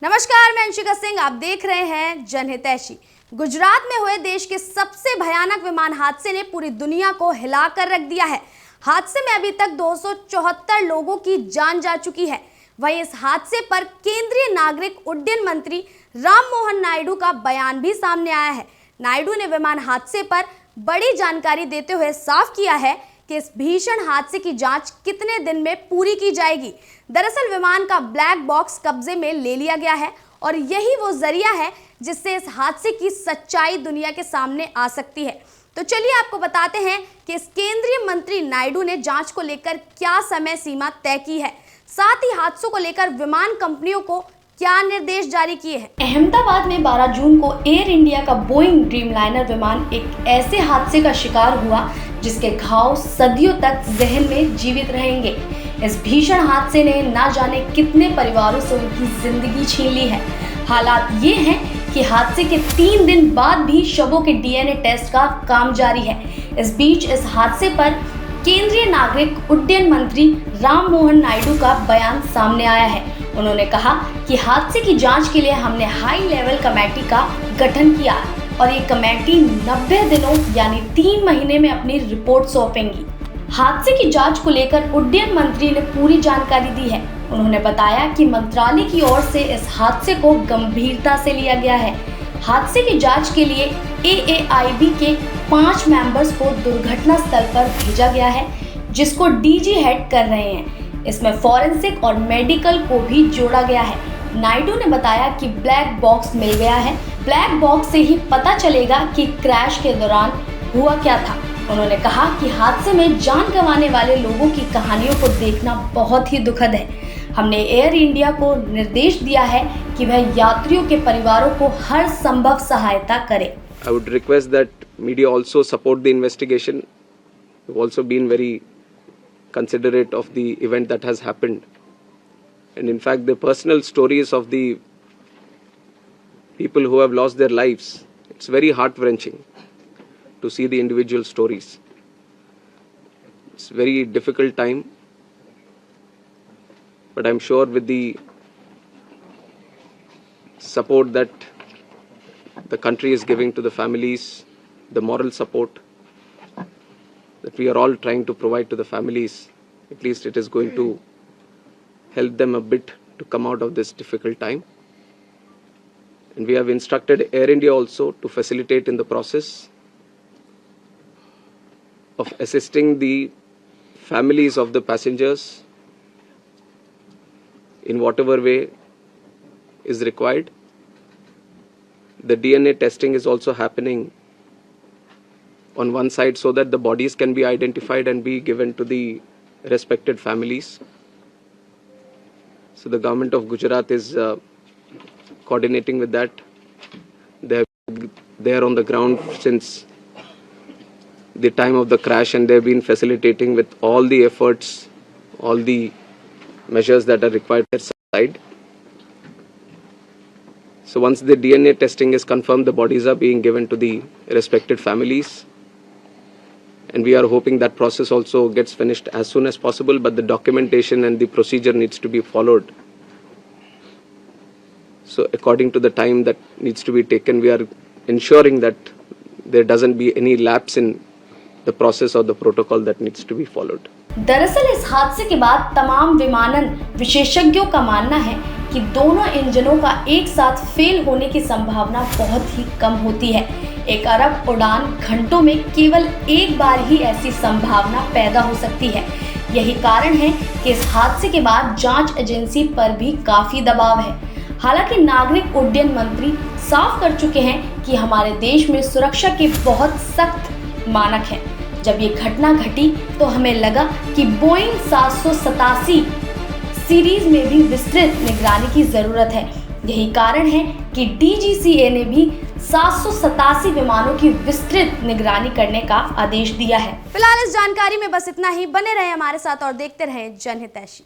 नमस्कार, मैं अंशिका सिंह। आप देख रहे हैं जनहितैषी। गुजरात में हुए देश के सबसे भयानक विमान हादसे ने पूरी दुनिया को हिलाकर रख दिया है। हादसे में अभी तक 274 लोगों की जान जा चुकी है। वहीं इस हादसे पर केंद्रीय नागरिक उड्डयन मंत्री राममोहन नायडू का बयान भी सामने आया है। नायडू ने विमान हादसे पर बड़ी जानकारी देते हुए साफ किया है कि इस भीषण हादसे की जांच कितने दिन में पूरी की जाएगी। दरअसल विमान का ब्लैक बॉक्स कब्जे में ले लिया गया है और यही वो जरिया है जिससे इस हादसे की सच्चाई दुनिया के सामने आ सकती है। तो चलिए आपको बताते हैं कि इस केंद्रीय मंत्री नायडू ने जांच को लेकर क्या समय सीमा तय की है, साथ ही हादसों को लेकर विमान कंपनियों को क्या निर्देश जारी किए हैं। अहमदाबाद में 12 जून को एयर इंडिया का बोइंग ड्रीमलाइनर विमान एक ऐसे हादसे का शिकार हुआ जिसके घाव सदियों तक जहन में जीवित रहेंगे। इस भीषण हादसे ने ना जाने कितने परिवारों से उनकी जिंदगी छीन ली है। हालात ये हैं कि हादसे के 3 दिन बाद भी शवों के डीएनए टेस्ट का काम जारी है। इस बीच इस हादसे पर केंद्रीय नागरिक उड्डयन मंत्री राममोहन नायडू का बयान सामने आया है। उन्होंने कहा कि हादसे की जांच के लिए हमने हाई लेवल कमेटी का गठन किया और ये कमेटी 90 दिनों यानी 3 महीने में अपनी रिपोर्ट सौंपेंगी। हादसे की जांच को लेकर उड्डयन मंत्री ने पूरी जानकारी दी है। उन्होंने बताया कि मंत्रालय की ओर से इस हादसे को गंभीरता से लिया गया है। हादसे की जांच के लिए AAIB के 5 मेंबर्स को दुर्घटना स्थल पर भेजा गया है, जिसको DG हेड कर रहे हैं। इसमें फॉरेंसिक और मेडिकल को भी जोड़ा गया है। नायडू ने बताया कि ब्लैक बॉक्स मिल गया है। ब्लैक बॉक्स से ही पता चलेगा कि क्रैश के दौरान हुआ क्या था। उन्होंने कहा कि हादसे में जान गंवाने वाले लोगों की कहानियों को देखना बहुत ही दुखद है। हमने एयर इंडिया को निर्देश दिया है कि वह यात्रियों के परिवारों को हर संभव सहायता करे। I would request that media also support the investigation. We've also been very considerate of the event that has happened. And in fact, the personal stories of the people who have lost their lives, it's very heart-wrenching to see the individual stories. It's a very difficult time, but I'm sure with the support that the country is giving to the families, the moral support that we are all trying to provide to the families, at least it is going to help them a bit to come out of this difficult time. And we have instructed Air India also to facilitate in the process of assisting the families of the passengers in whatever way is required. The DNA testing is also happening on one side so that the bodies can be identified and be given to the respected families. So the government of Gujarat is coordinating with that. They are on the ground since the time of the crash and they have been facilitating with all the efforts, all the measures that are required on their side. So once the DNA testing is confirmed, the bodies are being given to the respected families. And we are hoping that process also gets finished as soon as possible, but the documentation and the procedure needs to be followed. So according to the time that needs to be taken, we are ensuring that there doesn't be any lapse in the process or the protocol that needs to be followed. दरअसल इस हादसे के बाद तमाम विमानन विशेषज्ञों का मानना है कि दोनों इंजनों का एक साथ फेल होने की संभावना बहुत ही कम होती है। एक अरब उड़ान घंटों में केवल एक बार ही ऐसी संभावना पैदा हो सकती है। यही कारण है कि इस हादसे के बाद जांच एजेंसी पर भी काफी दबाव है। हालांकि नागरिक उड्डयन मंत्री साफ कर चुके हैं कि हमारे देश में सुरक्षा के बहुत सख्त मानक हैं। जब ये घटना घटी तो हमें लगा कि बोइंग 787 सीरीज में भी विस्तृत निगरानी की जरूरत है। यही कारण है कि DGCA ने भी 787 विमानों की विस्तृत निगरानी करने का आदेश दिया है। फिलहाल इस जानकारी में बस इतना ही। बने रहे हमारे साथ और देखते रहे जनहितैषी।